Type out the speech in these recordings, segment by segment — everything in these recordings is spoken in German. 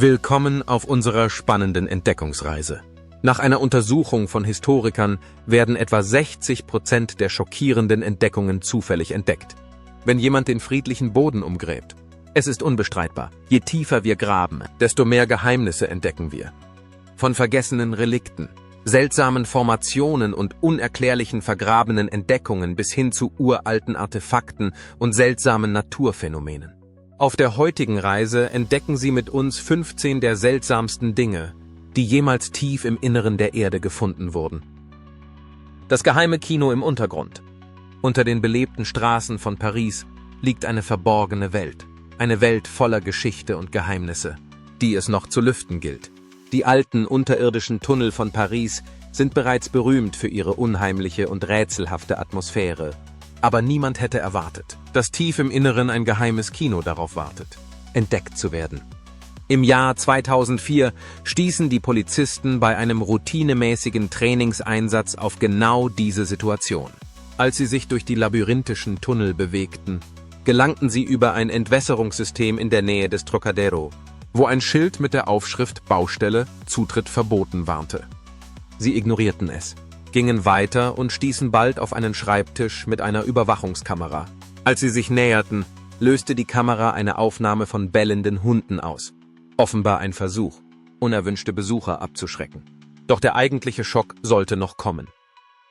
Willkommen auf unserer spannenden Entdeckungsreise. Nach einer Untersuchung von Historikern werden etwa 60% der schockierenden Entdeckungen zufällig entdeckt. Wenn jemand den friedlichen Boden umgräbt. Es ist unbestreitbar, je tiefer wir graben, desto mehr Geheimnisse entdecken wir. Von vergessenen Relikten, seltsamen Formationen und unerklärlichen vergrabenen Entdeckungen bis hin zu uralten Artefakten und seltsamen Naturphänomenen. Auf der heutigen Reise entdecken Sie mit uns 15 der seltsamsten Dinge, die jemals tief im Inneren der Erde gefunden wurden. Das geheime Kino im Untergrund. Unter den belebten Straßen von Paris liegt eine verborgene Welt. Eine Welt voller Geschichte und Geheimnisse, die es noch zu lüften gilt. Die alten unterirdischen Tunnel von Paris sind bereits berühmt für ihre unheimliche und rätselhafte Atmosphäre. Aber niemand hätte erwartet, dass tief im Inneren ein geheimes Kino darauf wartet, entdeckt zu werden. Im Jahr 2004 stießen die Polizisten bei einem routinemäßigen Trainingseinsatz auf genau diese Situation. Als sie sich durch die labyrinthischen Tunnel bewegten, gelangten sie über ein Entwässerungssystem in der Nähe des Trocadero, wo ein Schild mit der Aufschrift Baustelle, Zutritt verboten warnte. Sie ignorierten es, gingen weiter und stießen bald auf einen Schreibtisch mit einer Überwachungskamera. Als sie sich näherten, löste die Kamera eine Aufnahme von bellenden Hunden aus. Offenbar ein Versuch, unerwünschte Besucher abzuschrecken. Doch der eigentliche Schock sollte noch kommen.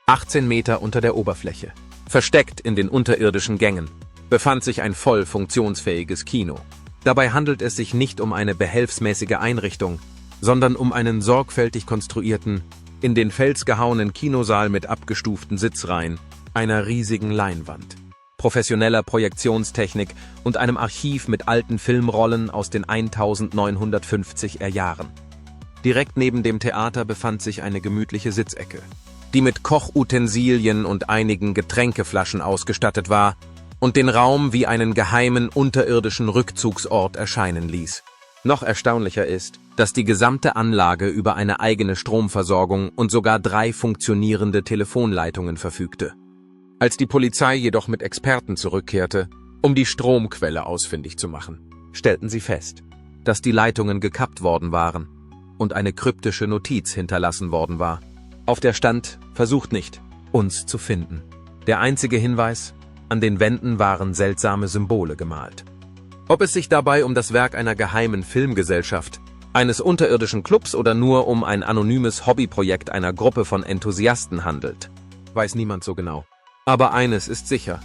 18 Meter unter der Oberfläche, versteckt in den unterirdischen Gängen, befand sich ein voll funktionsfähiges Kino. Dabei handelt es sich nicht um eine behelfsmäßige Einrichtung, sondern um einen sorgfältig konstruierten, in den Fels gehauenen Kinosaal mit abgestuften Sitzreihen, einer riesigen Leinwand, professioneller Projektionstechnik und einem Archiv mit alten Filmrollen aus den 1950er Jahren. Direkt neben dem Theater befand sich eine gemütliche Sitzecke, die mit Kochutensilien und einigen Getränkeflaschen ausgestattet war und den Raum wie einen geheimen unterirdischen Rückzugsort erscheinen ließ. Noch erstaunlicher ist, dass die gesamte Anlage über eine eigene Stromversorgung und sogar 3 funktionierende Telefonleitungen verfügte. Als die Polizei jedoch mit Experten zurückkehrte, um die Stromquelle ausfindig zu machen, stellten sie fest, dass die Leitungen gekappt worden waren und eine kryptische Notiz hinterlassen worden war. Auf der stand: Versucht nicht, uns zu finden. Der einzige Hinweis: An den Wänden waren seltsame Symbole gemalt. Ob es sich dabei um das Werk einer geheimen Filmgesellschaft, eines unterirdischen Clubs oder nur um ein anonymes Hobbyprojekt einer Gruppe von Enthusiasten handelt, weiß niemand so genau. Aber eines ist sicher: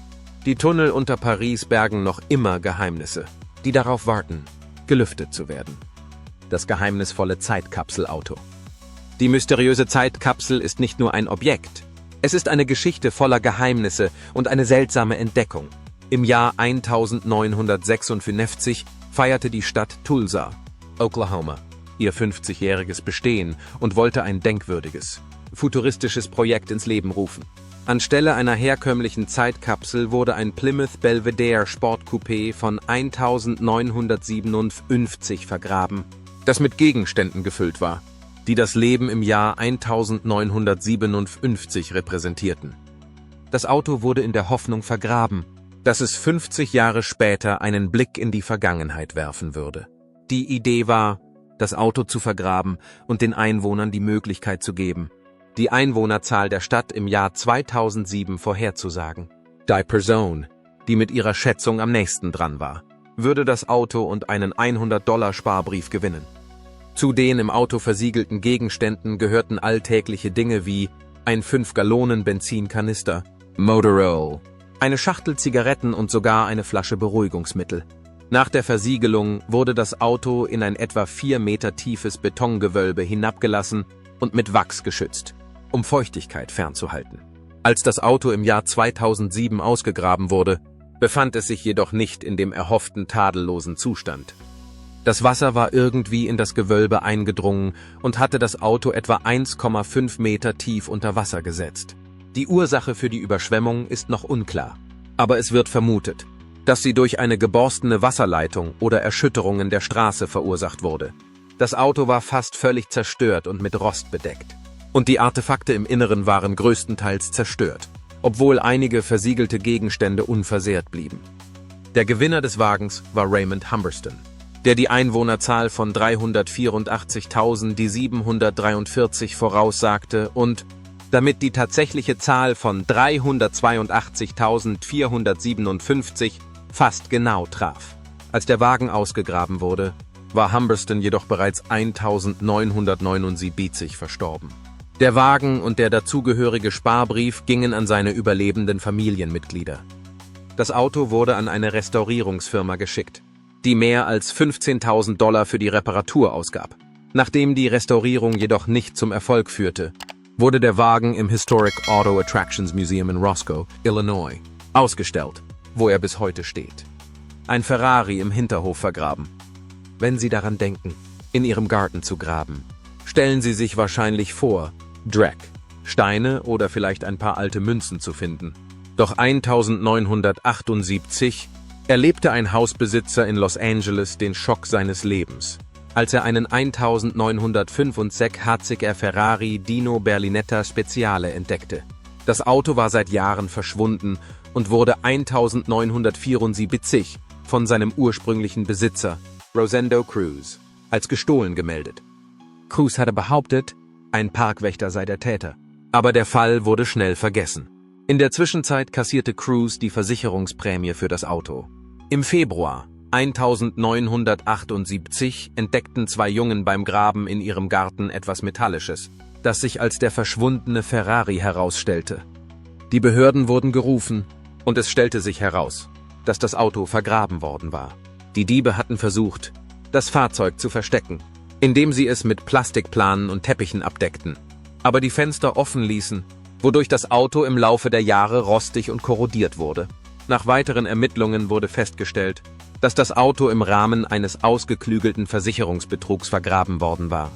Die Tunnel unter Paris bergen noch immer Geheimnisse, die darauf warten, gelüftet zu werden. Das geheimnisvolle Zeitkapselauto. Die mysteriöse Zeitkapsel ist nicht nur ein Objekt, es ist eine Geschichte voller Geheimnisse und eine seltsame Entdeckung. Im Jahr 1956 feierte die Stadt Tulsa, Oklahoma, ihr 50-jähriges Bestehen und wollte ein denkwürdiges, futuristisches Projekt ins Leben rufen. Anstelle einer herkömmlichen Zeitkapsel wurde ein Plymouth Belvedere Sportcoupé von 1957 vergraben, das mit Gegenständen gefüllt war, die das Leben im Jahr 1957 repräsentierten. Das Auto wurde in der Hoffnung vergraben, dass es 50 Jahre später einen Blick in die Vergangenheit werfen würde. Die Idee war, das Auto zu vergraben und den Einwohnern die Möglichkeit zu geben, die Einwohnerzahl der Stadt im Jahr 2007 vorherzusagen. Die Person, die mit ihrer Schätzung am nächsten dran war, würde das Auto und einen $100 gewinnen. Zu den im Auto versiegelten Gegenständen gehörten alltägliche Dinge wie ein 5-Gallonen-Benzinkanister, Motorola, eine Schachtel Zigaretten und sogar eine Flasche Beruhigungsmittel. Nach der Versiegelung wurde das Auto in ein etwa 4 Meter tiefes Betongewölbe hinabgelassen und mit Wachs geschützt, um Feuchtigkeit fernzuhalten. Als das Auto im Jahr 2007 ausgegraben wurde, befand es sich jedoch nicht in dem erhofften tadellosen Zustand. Das Wasser war irgendwie in das Gewölbe eingedrungen und hatte das Auto etwa 1,5 Meter tief unter Wasser gesetzt. Die Ursache für die Überschwemmung ist noch unklar, aber es wird vermutet, dass sie durch eine geborstene Wasserleitung oder Erschütterungen der Straße verursacht wurde. Das Auto war fast völlig zerstört und mit Rost bedeckt. Und die Artefakte im Inneren waren größtenteils zerstört, obwohl einige versiegelte Gegenstände unversehrt blieben. Der Gewinner des Wagens war Raymond Humberston. der die Einwohnerzahl von 384.743 voraussagte und damit die tatsächliche Zahl von 382.457 fast genau traf. Als der Wagen ausgegraben wurde, war Humberston jedoch bereits 1979 verstorben. Der Wagen und der dazugehörige Sparbrief gingen an seine überlebenden Familienmitglieder. Das Auto wurde an eine Restaurierungsfirma geschickt, die mehr als $15.000 für die Reparatur ausgab. Nachdem die Restaurierung jedoch nicht zum Erfolg führte, wurde der Wagen im Historic Auto Attractions Museum in Roscoe, Illinois, ausgestellt, wo er bis heute steht. Ein Ferrari im Hinterhof vergraben. Wenn Sie daran denken, in Ihrem Garten zu graben, stellen Sie sich wahrscheinlich vor, Dreck, Steine oder vielleicht ein paar alte Münzen zu finden. Doch 1978 erlebte ein Hausbesitzer in Los Angeles den Schock seines Lebens, als er einen 1965er Ferrari Dino Berlinetta Speciale entdeckte. Das Auto war seit Jahren verschwunden und wurde 1974 von seinem ursprünglichen Besitzer, Rosendo Cruz, als gestohlen gemeldet. Cruz hatte behauptet, ein Parkwächter sei der Täter, aber der Fall wurde schnell vergessen. In der Zwischenzeit kassierte Cruz die Versicherungsprämie für das Auto. Im Februar 1978 entdeckten zwei Jungen beim Graben in ihrem Garten etwas Metallisches, das sich als der verschwundene Ferrari herausstellte. Die Behörden wurden gerufen und es stellte sich heraus, dass das Auto vergraben worden war. Die Diebe hatten versucht, das Fahrzeug zu verstecken, indem sie es mit Plastikplanen und Teppichen abdeckten, aber die Fenster offen ließen, wodurch das Auto im Laufe der Jahre rostig und korrodiert wurde. Nach weiteren Ermittlungen wurde festgestellt, dass das Auto im Rahmen eines ausgeklügelten Versicherungsbetrugs vergraben worden war.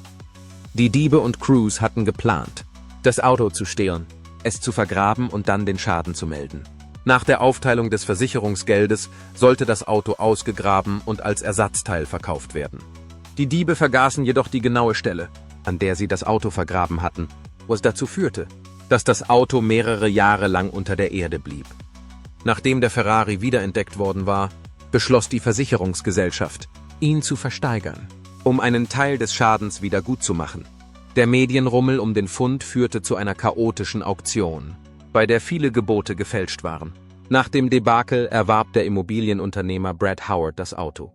Die Diebe und Cruz hatten geplant, das Auto zu stehlen, es zu vergraben und dann den Schaden zu melden. Nach der Aufteilung des Versicherungsgeldes sollte das Auto ausgegraben und als Ersatzteil verkauft werden. Die Diebe vergaßen jedoch die genaue Stelle, an der sie das Auto vergraben hatten, was dazu führte, dass das Auto mehrere Jahre lang unter der Erde blieb. Nachdem der Ferrari wiederentdeckt worden war, beschloss die Versicherungsgesellschaft, ihn zu versteigern, um einen Teil des Schadens wieder gutzumachen. Der Medienrummel um den Fund führte zu einer chaotischen Auktion, bei der viele Gebote gefälscht waren. Nach dem Debakel erwarb der Immobilienunternehmer Brad Howard das Auto.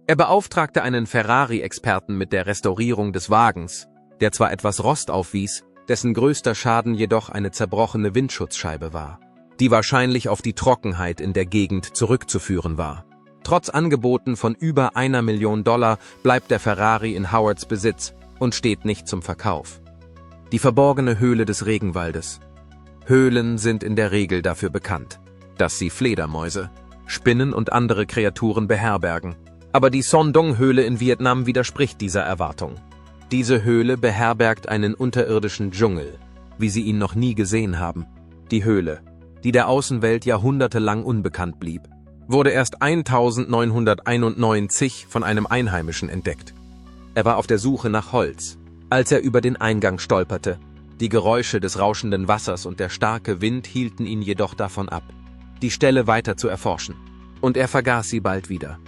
Er beauftragte einen Ferrari-Experten mit der Restaurierung des Wagens, der zwar etwas Rost aufwies, dessen größter Schaden jedoch eine zerbrochene Windschutzscheibe war, die wahrscheinlich auf die Trockenheit in der Gegend zurückzuführen war. Trotz Angeboten von über $1 Million bleibt der Ferrari in Howards Besitz und steht nicht zum Verkauf. Die verborgene Höhle des Regenwaldes. Höhlen sind in der Regel dafür bekannt, dass sie Fledermäuse, Spinnen und andere Kreaturen beherbergen. Aber die Son Doong-Höhle in Vietnam widerspricht dieser Erwartung. Diese Höhle beherbergt einen unterirdischen Dschungel, wie Sie ihn noch nie gesehen haben. Die Höhle, die der Außenwelt jahrhundertelang unbekannt blieb, wurde erst 1991 von einem Einheimischen entdeckt. Er war auf der Suche nach Holz, als er über den Eingang stolperte. Die Geräusche des rauschenden Wassers und der starke Wind hielten ihn jedoch davon ab, die Stelle weiter zu erforschen. Und er vergaß sie bald wieder.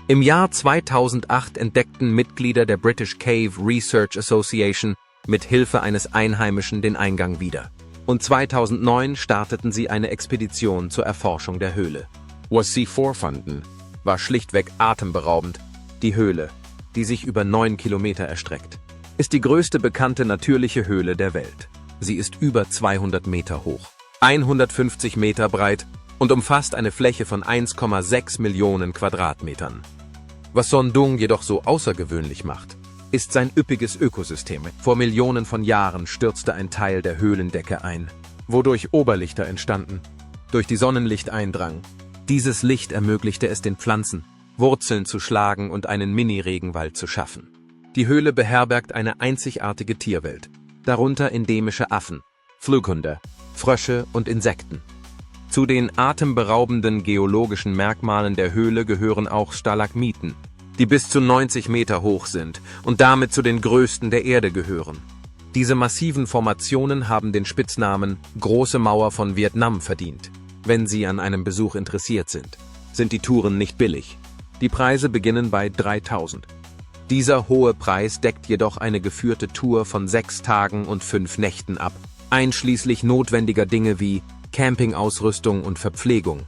Im Jahr 2008 entdeckten Mitglieder der British Cave Research Association mit Hilfe eines Einheimischen den Eingang wieder. Und 2009 starteten sie eine Expedition zur Erforschung der Höhle. Was sie vorfanden, war schlichtweg atemberaubend. Die Höhle, die sich über 9 Kilometer erstreckt, ist die größte bekannte natürliche Höhle der Welt. Sie ist über 200 Meter hoch, 150 Meter breit und umfasst eine Fläche von 1,6 Millionen Quadratmetern. Was Son Doong jedoch so außergewöhnlich macht, ist sein üppiges Ökosystem. Vor Millionen von Jahren stürzte ein Teil der Höhlendecke ein, wodurch Oberlichter entstanden, durch die Sonnenlicht eindrang. Dieses Licht ermöglichte es den Pflanzen, Wurzeln zu schlagen und einen Mini-Regenwald zu schaffen. Die Höhle beherbergt eine einzigartige Tierwelt, darunter endemische Affen, Flughunde, Frösche und Insekten. Zu den atemberaubenden geologischen Merkmalen der Höhle gehören auch Stalagmiten, die bis zu 90 Meter hoch sind und damit zu den größten der Erde gehören. Diese massiven Formationen haben den Spitznamen Große Mauer von Vietnam verdient. Wenn Sie an einem Besuch interessiert sind, sind die Touren nicht billig. Die Preise beginnen bei 3.000. Dieser hohe Preis deckt jedoch eine geführte Tour von 6 Tagen und 5 Nächten ab, einschließlich notwendiger Dinge wie Campingausrüstung und Verpflegung.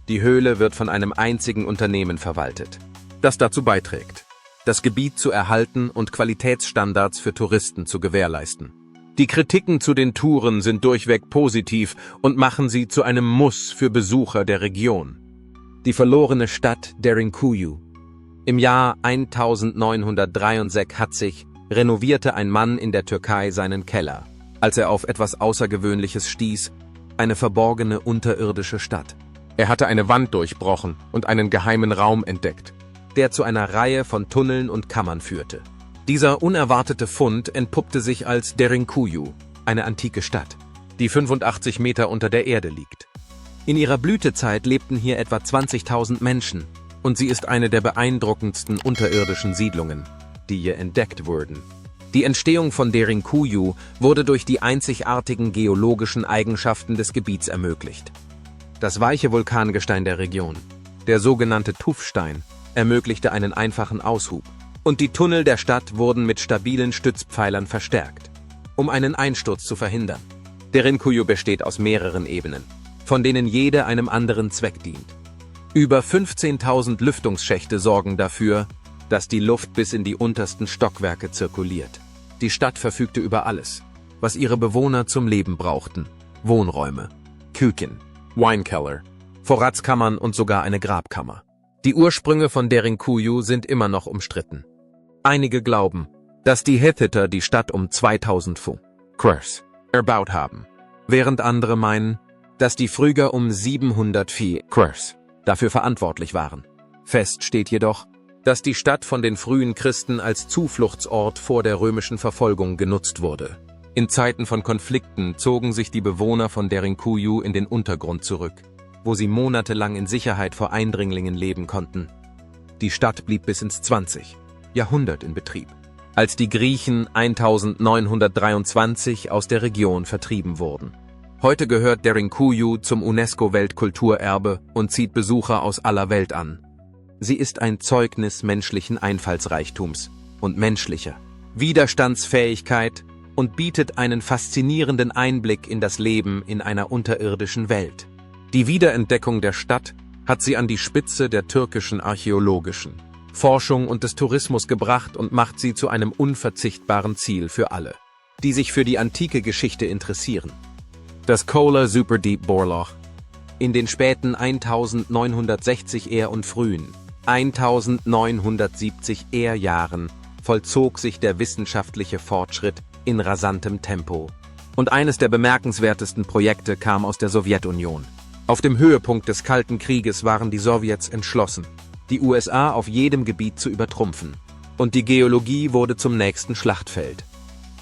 Die Höhle wird von einem einzigen Unternehmen verwaltet, das dazu beiträgt, das Gebiet zu erhalten und Qualitätsstandards für Touristen zu gewährleisten. Die Kritiken zu den Touren sind durchweg positiv und machen sie zu einem Muss für Besucher der Region. Die verlorene Stadt Derinkuyu. Im Jahr 1963 renovierte ein Mann in der Türkei seinen Keller, als er auf etwas Außergewöhnliches stieß, eine verborgene unterirdische Stadt. Er hatte eine Wand durchbrochen und einen geheimen Raum entdeckt, der zu einer Reihe von Tunneln und Kammern führte. Dieser unerwartete Fund entpuppte sich als Derinkuyu, eine antike Stadt, die 85 Meter unter der Erde liegt. In ihrer Blütezeit lebten hier etwa 20.000 Menschen, und sie ist eine der beeindruckendsten unterirdischen Siedlungen, die hier entdeckt wurden. Die Entstehung von Derinkuyu wurde durch die einzigartigen geologischen Eigenschaften des Gebiets ermöglicht. Das weiche Vulkangestein der Region, der sogenannte Tuffstein, ermöglichte einen einfachen Aushub, und die Tunnel der Stadt wurden mit stabilen Stützpfeilern verstärkt, um einen Einsturz zu verhindern. Derinkuyu besteht aus mehreren Ebenen, von denen jede einem anderen Zweck dient. Über 15.000 Lüftungsschächte sorgen dafür, dass die Luft bis in die untersten Stockwerke zirkuliert. Die Stadt verfügte über alles, was ihre Bewohner zum Leben brauchten: Wohnräume, Küchen, Weinkeller, Vorratskammern und sogar eine Grabkammer. Die Ursprünge von Derinkuyu sind immer noch umstritten. Einige glauben, dass die Hethiter die Stadt um 2000 v.Chr. erbaut haben, während andere meinen, dass die Phryger um 700 v.Chr. dafür verantwortlich waren. Fest steht jedoch, dass die Stadt von den frühen Christen als Zufluchtsort vor der römischen Verfolgung genutzt wurde. In Zeiten von Konflikten zogen sich die Bewohner von Derinkuyu in den Untergrund zurück, wo sie monatelang in Sicherheit vor Eindringlingen leben konnten. Die Stadt blieb bis ins 20. Jahrhundert in Betrieb, als die Griechen 1923 aus der Region vertrieben wurden. Heute gehört Derinkuyu zum UNESCO-Weltkulturerbe und zieht Besucher aus aller Welt an. Sie ist ein Zeugnis menschlichen Einfallsreichtums und menschlicher Widerstandsfähigkeit und bietet einen faszinierenden Einblick in das Leben in einer unterirdischen Welt. Die Wiederentdeckung der Stadt hat sie an die Spitze der türkischen archäologischen Forschung und des Tourismus gebracht und macht sie zu einem unverzichtbaren Ziel für alle, die sich für die antike Geschichte interessieren. Das Kola Superdeep Bohrloch. In den späten 1960 und frühen 1970 Jahren vollzog sich der wissenschaftliche Fortschritt in rasantem Tempo. Und eines der bemerkenswertesten Projekte kam aus der Sowjetunion. Auf dem Höhepunkt des Kalten Krieges waren die Sowjets entschlossen, die USA auf jedem Gebiet zu übertrumpfen. Und die Geologie wurde zum nächsten Schlachtfeld.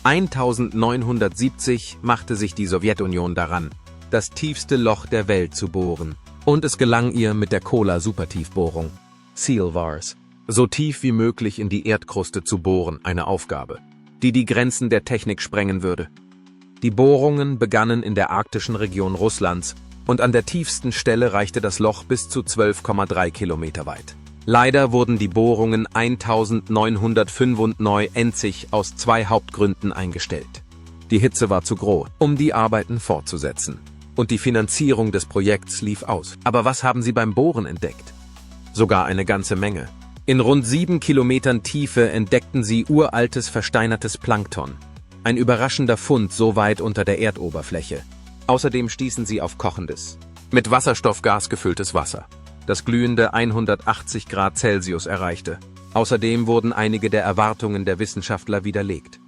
1970 machte sich die Sowjetunion daran, das tiefste Loch der Welt zu bohren. Und es gelang ihr mit der Kola-Supertiefbohrung, SEAL-VARS, so tief wie möglich in die Erdkruste zu bohren, eine Aufgabe, die die Grenzen der Technik sprengen würde. Die Bohrungen begannen in der arktischen Region Russlands und an der tiefsten Stelle reichte das Loch bis zu 12,3 Kilometer weit. Leider wurden die Bohrungen 1995 aus 2 Hauptgründen eingestellt. Die Hitze war zu groß, um die Arbeiten fortzusetzen. Und die Finanzierung des Projekts lief aus. Aber was haben sie beim Bohren entdeckt? Sogar eine ganze Menge. In rund 7 Kilometern Tiefe entdeckten sie uraltes versteinertes Plankton. Ein überraschender Fund so weit unter der Erdoberfläche. Außerdem stießen sie auf kochendes, mit Wasserstoffgas gefülltes Wasser, das glühende 180 Grad Celsius erreichte. Außerdem wurden einige der Erwartungen der Wissenschaftler widerlegt.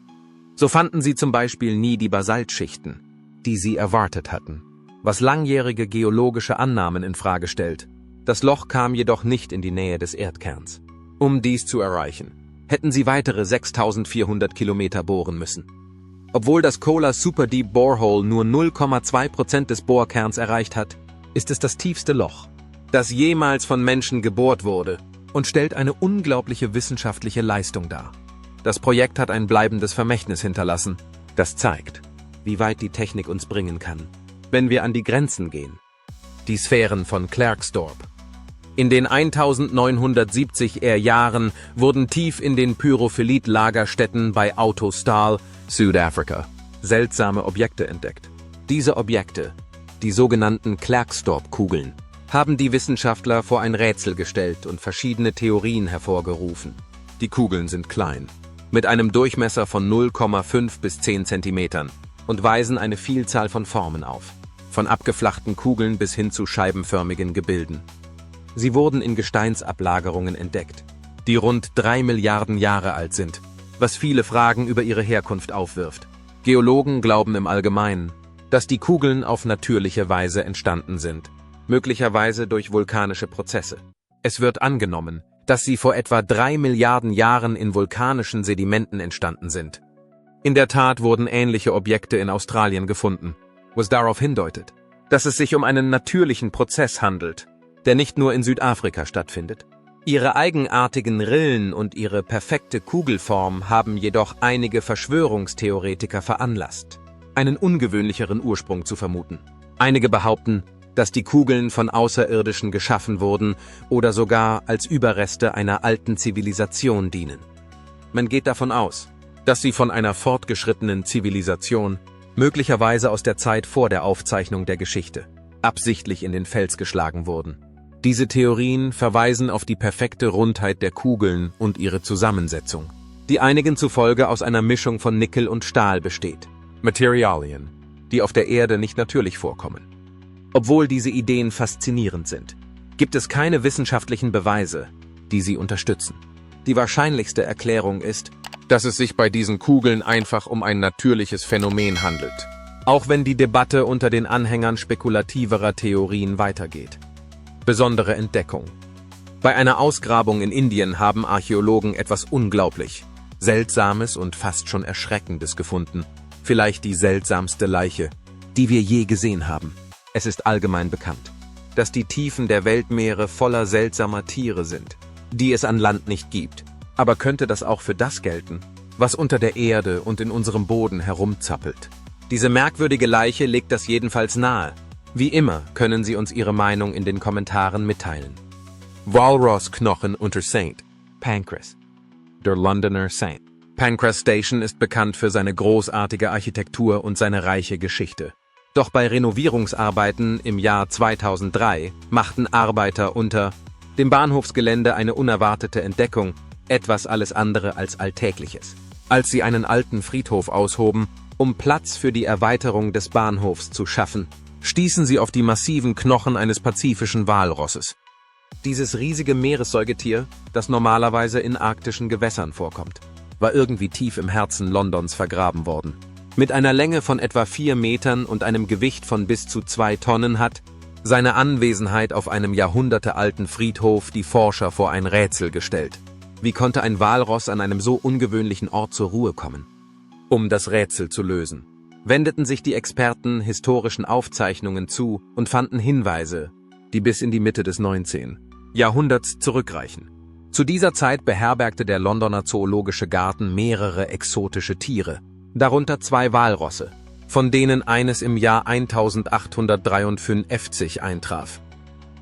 So fanden sie zum Beispiel nie die Basaltschichten, die sie erwartet hatten, was langjährige geologische Annahmen in Frage stellt. Das Loch kam jedoch nicht in die Nähe des Erdkerns. Um dies zu erreichen, hätten sie weitere 6.400 Kilometer bohren müssen. Obwohl das Kola Superdeep Borehole nur 0,2% des Bohrkerns erreicht hat, ist es das tiefste Loch, das jemals von Menschen gebohrt wurde, und stellt eine unglaubliche wissenschaftliche Leistung dar. Das Projekt hat ein bleibendes Vermächtnis hinterlassen, das zeigt, wie weit die Technik uns bringen kann, wenn wir an die Grenzen gehen. Die Sphären von Klerksdorp. In den 1970er Jahren wurden tief in den Pyrophylit-Lagerstätten bei Autostal, Südafrika, seltsame Objekte entdeckt. Diese Objekte, die sogenannten Klerksdorp-Kugeln, haben die Wissenschaftler vor ein Rätsel gestellt und verschiedene Theorien hervorgerufen. Die Kugeln sind klein, mit einem Durchmesser von 0,5 bis 10 Zentimetern und weisen eine Vielzahl von Formen auf, von abgeflachten Kugeln bis hin zu scheibenförmigen Gebilden. Sie wurden in Gesteinsablagerungen entdeckt, die rund 3 Milliarden Jahre alt sind, was viele Fragen über ihre Herkunft aufwirft. Geologen glauben im Allgemeinen, dass die Kugeln auf natürliche Weise entstanden sind, möglicherweise durch vulkanische Prozesse. Es wird angenommen, dass sie vor etwa 3 Milliarden Jahren in vulkanischen Sedimenten entstanden sind. In der Tat wurden ähnliche Objekte in Australien gefunden, was darauf hindeutet, dass es sich um einen natürlichen Prozess handelt, der nicht nur in Südafrika stattfindet. Ihre eigenartigen Rillen und ihre perfekte Kugelform haben jedoch einige Verschwörungstheoretiker veranlasst, einen ungewöhnlicheren Ursprung zu vermuten. Einige behaupten, dass die Kugeln von Außerirdischen geschaffen wurden oder sogar als Überreste einer alten Zivilisation dienen. Man geht davon aus, dass sie von einer fortgeschrittenen Zivilisation, möglicherweise aus der Zeit vor der Aufzeichnung der Geschichte, absichtlich in den Fels geschlagen wurden. Diese Theorien verweisen auf die perfekte Rundheit der Kugeln und ihre Zusammensetzung, die einigen zufolge aus einer Mischung von Nickel und Stahl besteht. Materialien, die auf der Erde nicht natürlich vorkommen. Obwohl diese Ideen faszinierend sind, gibt es keine wissenschaftlichen Beweise, die sie unterstützen. Die wahrscheinlichste Erklärung ist, dass es sich bei diesen Kugeln einfach um ein natürliches Phänomen handelt, auch wenn die Debatte unter den Anhängern spekulativerer Theorien weitergeht. Besondere Entdeckung. Bei einer Ausgrabung in Indien haben Archäologen etwas unglaublich Seltsames und fast schon Erschreckendes gefunden. Vielleicht die seltsamste Leiche, die wir je gesehen haben. Es ist allgemein bekannt, dass die Tiefen der Weltmeere voller seltsamer Tiere sind, die es an Land nicht gibt. Aber könnte das auch für das gelten, was unter der Erde und in unserem Boden herumzappelt? Diese merkwürdige Leiche legt das jedenfalls nahe. Wie immer können Sie uns Ihre Meinung in den Kommentaren mitteilen. Walross-Knochen unter St. Pancras. Der Londoner St. Pancras Station ist bekannt für seine großartige Architektur und seine reiche Geschichte. Doch bei Renovierungsarbeiten im Jahr 2003 machten Arbeiter unter dem Bahnhofsgelände eine unerwartete Entdeckung, etwas alles andere als Alltägliches. Als sie einen alten Friedhof aushoben, um Platz für die Erweiterung des Bahnhofs zu schaffen, stießen sie auf die massiven Knochen eines pazifischen Walrosses. Dieses riesige Meeressäugetier, das normalerweise in arktischen Gewässern vorkommt, war irgendwie tief im Herzen Londons vergraben worden. Mit einer Länge von etwa 4 Metern und einem Gewicht von bis zu 2 Tonnen hat seine Anwesenheit auf einem jahrhundertealten Friedhof die Forscher vor ein Rätsel gestellt. Wie konnte ein Walross an einem so ungewöhnlichen Ort zur Ruhe kommen? Um das Rätsel zu lösen, wendeten sich die Experten historischen Aufzeichnungen zu und fanden Hinweise, die bis in die Mitte des 19. Jahrhunderts zurückreichen. Zu dieser Zeit beherbergte der Londoner Zoologische Garten mehrere exotische Tiere, darunter 2 Walrosse, von denen eines im Jahr 1853 eintraf.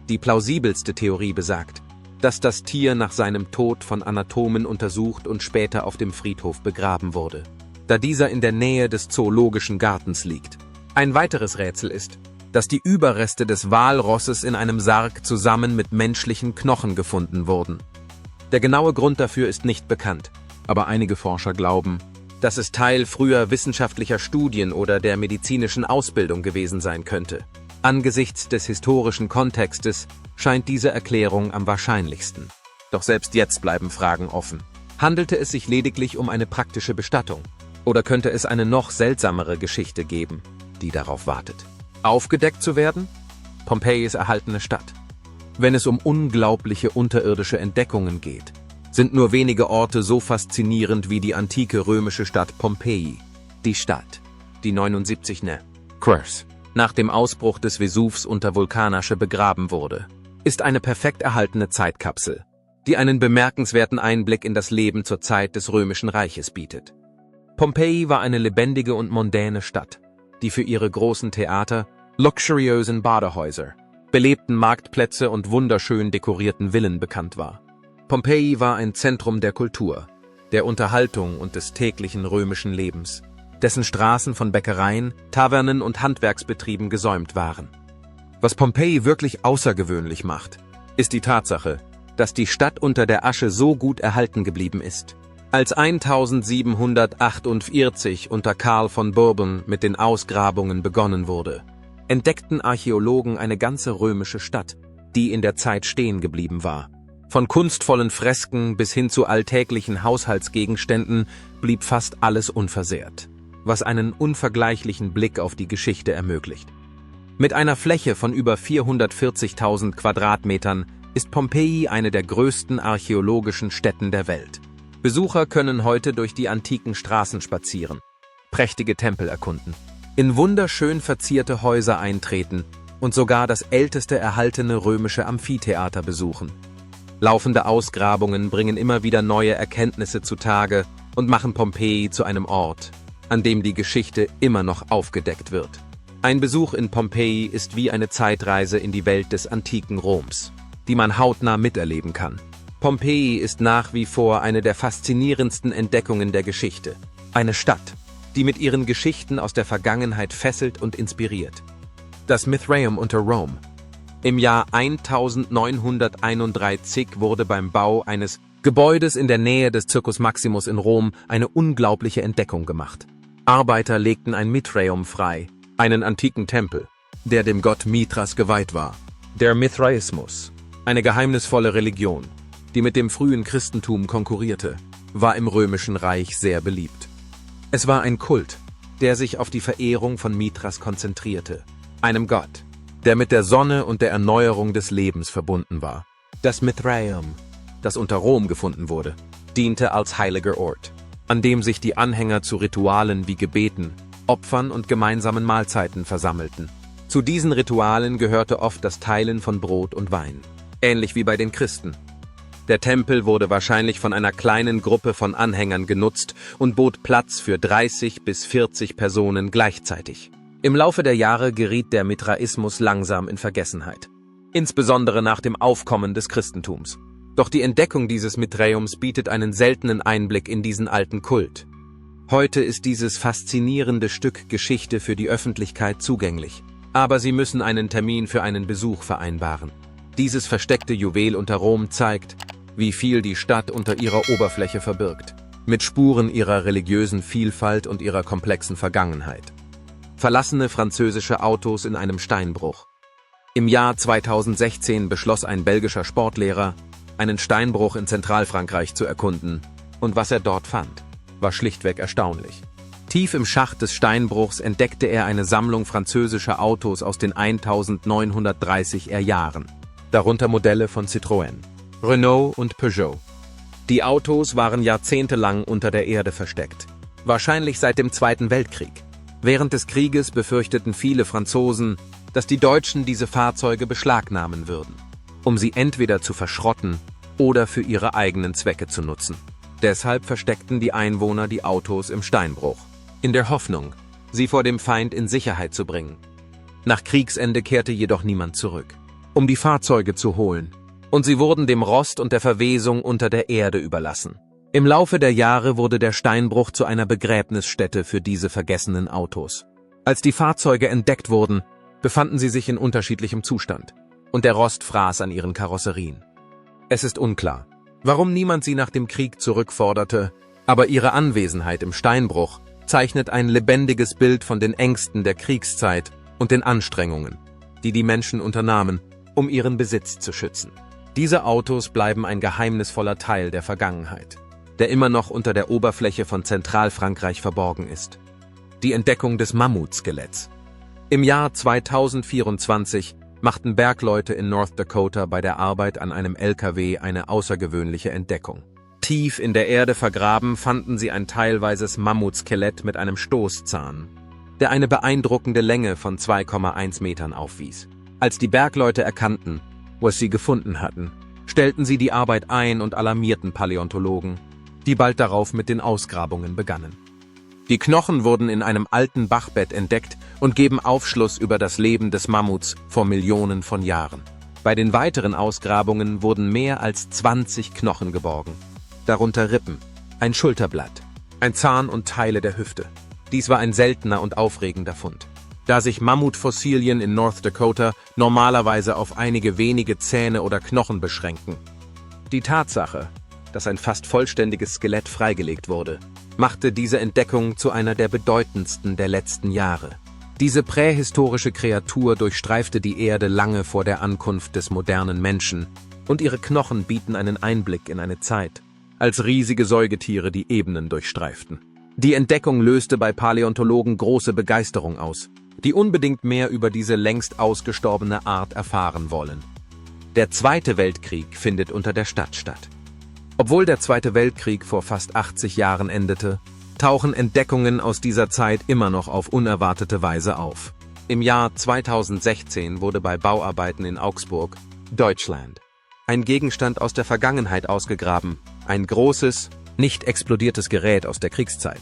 Die plausibelste Theorie besagt, dass das Tier nach seinem Tod von Anatomen untersucht und später auf dem Friedhof begraben wurde, da dieser in der Nähe des Zoologischen Gartens liegt. Ein weiteres Rätsel ist, dass die Überreste des Walrosses in einem Sarg zusammen mit menschlichen Knochen gefunden wurden. Der genaue Grund dafür ist nicht bekannt, aber einige Forscher glauben, dass es Teil früher wissenschaftlicher Studien oder der medizinischen Ausbildung gewesen sein könnte. Angesichts des historischen Kontextes scheint diese Erklärung am wahrscheinlichsten. Doch selbst jetzt bleiben Fragen offen. Handelte es sich lediglich um eine praktische Bestattung? Oder könnte es eine noch seltsamere Geschichte geben, die darauf wartet, aufgedeckt zu werden? Pompeji erhaltene Stadt. Wenn es um unglaubliche unterirdische Entdeckungen geht, sind nur wenige Orte so faszinierend wie die antike römische Stadt Pompeji. Die Stadt, die 79 Kurs nach dem Ausbruch des Vesuvs unter Vulkanasche begraben wurde, ist eine perfekt erhaltene Zeitkapsel, die einen bemerkenswerten Einblick in das Leben zur Zeit des Römischen Reiches bietet. Pompeji war eine lebendige und mondäne Stadt, die für ihre großen Theater, luxuriösen Badehäuser belebten Marktplätze und wunderschön dekorierten Villen bekannt war. Pompeji war ein Zentrum der Kultur, der Unterhaltung und des täglichen römischen Lebens, dessen Straßen von Bäckereien, Tavernen und Handwerksbetrieben gesäumt waren. Was Pompeji wirklich außergewöhnlich macht, ist die Tatsache, dass die Stadt unter der Asche so gut erhalten geblieben ist. Als 1748 unter Karl von Bourbon mit den Ausgrabungen begonnen wurde, entdeckten Archäologen eine ganze römische Stadt, die in der Zeit stehen geblieben war. Von kunstvollen Fresken bis hin zu alltäglichen Haushaltsgegenständen blieb fast alles unversehrt, was einen unvergleichlichen Blick auf die Geschichte ermöglicht. Mit einer Fläche von über 440.000 Quadratmetern ist Pompeji eine der größten archäologischen Stätten der Welt. Besucher können heute durch die antiken Straßen spazieren, prächtige Tempel erkunden, in wunderschön verzierte Häuser eintreten und sogar das älteste erhaltene römische Amphitheater besuchen. Laufende Ausgrabungen bringen immer wieder neue Erkenntnisse zutage und machen Pompeji zu einem Ort, an dem die Geschichte immer noch aufgedeckt wird. Ein Besuch in Pompeji ist wie eine Zeitreise in die Welt des antiken Roms, die man hautnah miterleben kann. Pompeji ist nach wie vor eine der faszinierendsten Entdeckungen der Geschichte. Eine Stadt, die mit ihren Geschichten aus der Vergangenheit fesselt und inspiriert. Das Mithraeum unter Rom. Im Jahr 1931 wurde beim Bau eines Gebäudes in der Nähe des Circus Maximus in Rom eine unglaubliche Entdeckung gemacht. Arbeiter legten ein Mithraeum frei, einen antiken Tempel, der dem Gott Mithras geweiht war. Der Mithraismus, eine geheimnisvolle Religion, die mit dem frühen Christentum konkurrierte, war im Römischen Reich sehr beliebt. Es war ein Kult, der sich auf die Verehrung von Mithras konzentrierte, einem Gott, der mit der Sonne und der Erneuerung des Lebens verbunden war. Das Mithraeum, das unter Rom gefunden wurde, diente als heiliger Ort, an dem sich die Anhänger zu Ritualen wie Gebeten, Opfern und gemeinsamen Mahlzeiten versammelten. Zu diesen Ritualen gehörte oft das Teilen von Brot und Wein, ähnlich wie bei den Christen. Der Tempel wurde wahrscheinlich von einer kleinen Gruppe von Anhängern genutzt und bot Platz für 30 bis 40 Personen gleichzeitig. Im Laufe der Jahre geriet der Mithraismus langsam in Vergessenheit, insbesondere nach dem Aufkommen des Christentums. Doch die Entdeckung dieses Mithraeums bietet einen seltenen Einblick in diesen alten Kult. Heute ist dieses faszinierende Stück Geschichte für die Öffentlichkeit zugänglich, aber Sie müssen einen Termin für einen Besuch vereinbaren. Dieses versteckte Juwel unter Rom zeigt, wie viel die Stadt unter ihrer Oberfläche verbirgt, mit Spuren ihrer religiösen Vielfalt und ihrer komplexen Vergangenheit. Verlassene französische Autos in einem Steinbruch. Im Jahr 2016 beschloss ein belgischer Sportlehrer, einen Steinbruch in Zentralfrankreich zu erkunden, und was er dort fand, war schlichtweg erstaunlich. Tief im Schacht des Steinbruchs entdeckte er eine Sammlung französischer Autos aus den 1930er Jahren, darunter Modelle von Citroën, Renault und Peugeot. Die Autos waren jahrzehntelang unter der Erde versteckt, wahrscheinlich seit dem Zweiten Weltkrieg. Während des Krieges befürchteten viele Franzosen, dass die Deutschen diese Fahrzeuge beschlagnahmen würden, um sie entweder zu verschrotten oder für ihre eigenen Zwecke zu nutzen. Deshalb versteckten die Einwohner die Autos im Steinbruch, in der Hoffnung, sie vor dem Feind in Sicherheit zu bringen. Nach Kriegsende kehrte jedoch niemand zurück, um die Fahrzeuge zu holen, und sie wurden dem Rost und der Verwesung unter der Erde überlassen. Im Laufe der Jahre wurde der Steinbruch zu einer Begräbnisstätte für diese vergessenen Autos. Als die Fahrzeuge entdeckt wurden, befanden sie sich in unterschiedlichem Zustand, und der Rost fraß an ihren Karosserien. Es ist unklar, warum niemand sie nach dem Krieg zurückforderte, aber ihre Anwesenheit im Steinbruch zeichnet ein lebendiges Bild von den Ängsten der Kriegszeit und den Anstrengungen, die die Menschen unternahmen, um ihren Besitz zu schützen. Diese Autos bleiben ein geheimnisvoller Teil der Vergangenheit, der immer noch unter der Oberfläche von Zentralfrankreich verborgen ist. Die Entdeckung des Mammutskeletts. Im Jahr 2024 machten Bergleute in North Dakota bei der Arbeit an einem LKW eine außergewöhnliche Entdeckung. Tief in der Erde vergraben fanden sie ein teilweises Mammutskelett mit einem Stoßzahn, der eine beeindruckende Länge von 2,1 Metern aufwies. Als die Bergleute erkannten, was sie gefunden hatten, stellten sie die Arbeit ein und alarmierten Paläontologen, die bald darauf mit den Ausgrabungen begannen. Die Knochen wurden in einem alten Bachbett entdeckt, und geben Aufschluss über das Leben des Mammuts vor Millionen von Jahren. Bei den weiteren Ausgrabungen wurden mehr als 20 Knochen geborgen, darunter Rippen, ein Schulterblatt, ein Zahn und Teile der Hüfte. Dies war ein seltener und aufregender Fund, da sich Mammutfossilien in North Dakota normalerweise auf einige wenige Zähne oder Knochen beschränken. Die Tatsache, dass ein fast vollständiges Skelett freigelegt wurde, machte diese Entdeckung zu einer der bedeutendsten der letzten Jahre. Diese prähistorische Kreatur durchstreifte die Erde lange vor der Ankunft des modernen Menschen, und ihre Knochen bieten einen Einblick in eine Zeit, als riesige Säugetiere die Ebenen durchstreiften. Die Entdeckung löste bei Paläontologen große Begeisterung aus, die unbedingt mehr über diese längst ausgestorbene Art erfahren wollen. Der Zweite Weltkrieg findet unter der Stadt statt. Obwohl der Zweite Weltkrieg vor fast 80 Jahren endete, tauchen Entdeckungen aus dieser Zeit immer noch auf unerwartete Weise auf. Im Jahr 2016 wurde bei Bauarbeiten in Augsburg, Deutschland, ein Gegenstand aus der Vergangenheit ausgegraben, ein großes, nicht explodiertes Gerät aus der Kriegszeit.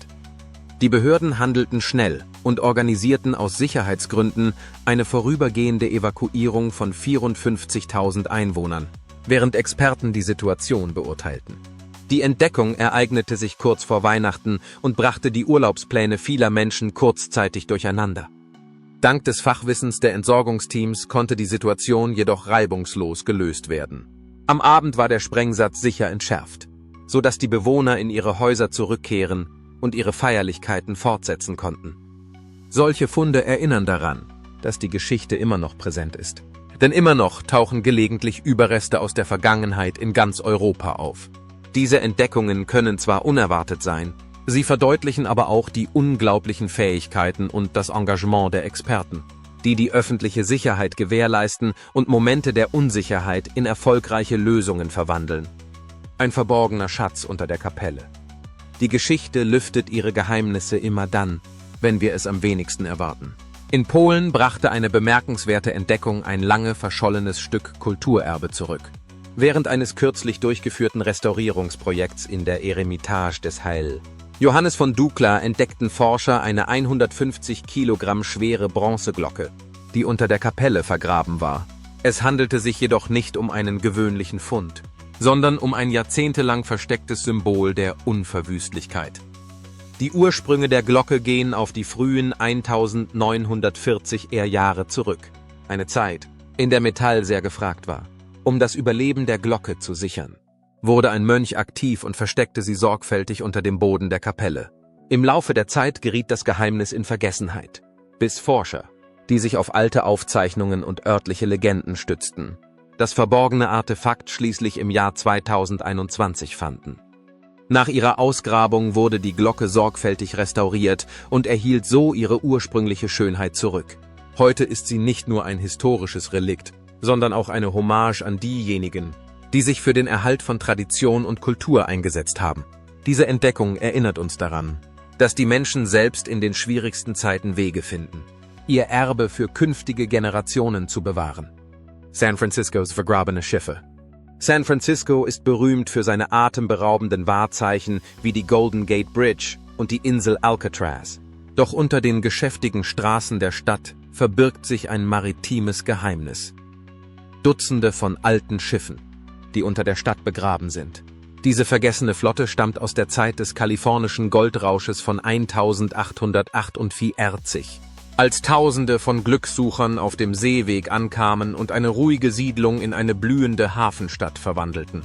Die Behörden handelten schnell und organisierten aus Sicherheitsgründen eine vorübergehende Evakuierung von 54.000 Einwohnern, während Experten die Situation beurteilten. Die Entdeckung ereignete sich kurz vor Weihnachten und brachte die Urlaubspläne vieler Menschen kurzzeitig durcheinander. Dank des Fachwissens der Entsorgungsteams konnte die Situation jedoch reibungslos gelöst werden. Am Abend war der Sprengsatz sicher entschärft, sodass die Bewohner in ihre Häuser zurückkehren und ihre Feierlichkeiten fortsetzen konnten. Solche Funde erinnern daran, dass die Geschichte immer noch präsent ist. Denn immer noch tauchen gelegentlich Überreste aus der Vergangenheit in ganz Europa auf. Diese Entdeckungen können zwar unerwartet sein, sie verdeutlichen aber auch die unglaublichen Fähigkeiten und das Engagement der Experten, die die öffentliche Sicherheit gewährleisten und Momente der Unsicherheit in erfolgreiche Lösungen verwandeln. Ein verborgener Schatz unter der Kapelle. Die Geschichte lüftet ihre Geheimnisse immer dann, wenn wir es am wenigsten erwarten. In Polen brachte eine bemerkenswerte Entdeckung ein lange verschollenes Stück Kulturerbe zurück. Während eines kürzlich durchgeführten Restaurierungsprojekts in der Eremitage des Heil Johannes von Dukla entdeckten Forscher eine 150 Kilogramm schwere Bronzeglocke, die unter der Kapelle vergraben war. Es handelte sich jedoch nicht um einen gewöhnlichen Fund, sondern um ein jahrzehntelang verstecktes Symbol der Unverwüstlichkeit. Die Ursprünge der Glocke gehen auf die frühen 1940er Jahre zurück, eine Zeit, in der Metall sehr gefragt war. Um das Überleben der Glocke zu sichern, wurde ein Mönch aktiv und versteckte sie sorgfältig unter dem Boden der Kapelle. Im Laufe der Zeit geriet das Geheimnis in Vergessenheit, bis Forscher, die sich auf alte Aufzeichnungen und örtliche Legenden stützten, das verborgene Artefakt schließlich im Jahr 2021 fanden. Nach ihrer Ausgrabung wurde die Glocke sorgfältig restauriert und erhielt so ihre ursprüngliche Schönheit zurück. Heute ist sie nicht nur ein historisches Relikt, sondern auch eine Hommage an diejenigen, die sich für den Erhalt von Tradition und Kultur eingesetzt haben. Diese Entdeckung erinnert uns daran, dass die Menschen selbst in den schwierigsten Zeiten Wege finden, ihr Erbe für künftige Generationen zu bewahren. San Franciscos vergrabene Schiffe. San Francisco ist berühmt für seine atemberaubenden Wahrzeichen wie die Golden Gate Bridge und die Insel Alcatraz. Doch unter den geschäftigen Straßen der Stadt verbirgt sich ein maritimes Geheimnis. Dutzende von alten Schiffen, die unter der Stadt begraben sind. Diese vergessene Flotte stammt aus der Zeit des kalifornischen Goldrausches von 1848, als Tausende von Glückssuchern auf dem Seeweg ankamen und eine ruhige Siedlung in eine blühende Hafenstadt verwandelten.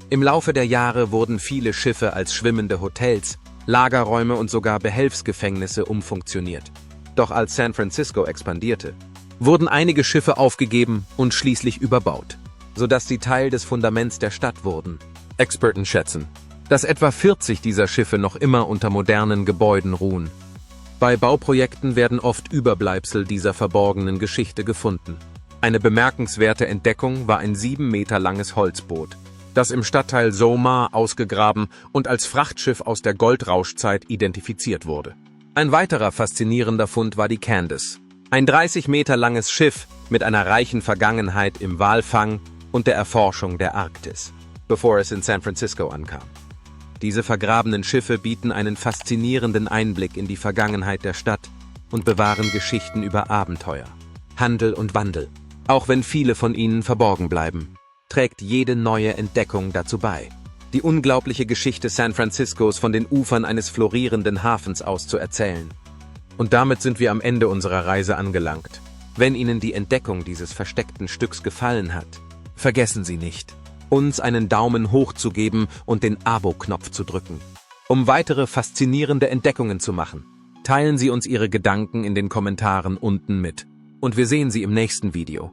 Im Laufe der Jahre wurden viele Schiffe als schwimmende Hotels, Lagerräume und sogar Behelfsgefängnisse umfunktioniert. Doch als San Francisco expandierte, wurden einige Schiffe aufgegeben und schließlich überbaut, sodass sie Teil des Fundaments der Stadt wurden. Experten schätzen, dass etwa 40 dieser Schiffe noch immer unter modernen Gebäuden ruhen. Bei Bauprojekten werden oft Überbleibsel dieser verborgenen Geschichte gefunden. Eine bemerkenswerte Entdeckung war ein 7 Meter langes Holzboot, das im Stadtteil Soma ausgegraben und als Frachtschiff aus der Goldrauschzeit identifiziert wurde. Ein weiterer faszinierender Fund war die Candace, ein 30 Meter langes Schiff mit einer reichen Vergangenheit im Walfang und der Erforschung der Arktis, bevor es in San Francisco ankam. Diese vergrabenen Schiffe bieten einen faszinierenden Einblick in die Vergangenheit der Stadt, und bewahren Geschichten über Abenteuer, Handel und Wandel. Auch wenn viele von ihnen verborgen bleiben, trägt jede neue Entdeckung dazu bei, die unglaubliche Geschichte San Franciscos von den Ufern eines florierenden Hafens aus zu erzählen. Und damit sind wir am Ende unserer Reise angelangt. Wenn Ihnen die Entdeckung dieses versteckten Stücks gefallen hat, vergessen Sie nicht, uns einen Daumen hoch zu geben und den Abo-Knopf zu drücken, um weitere faszinierende Entdeckungen zu machen. Teilen Sie uns Ihre Gedanken in den Kommentaren unten mit. Und wir sehen Sie im nächsten Video.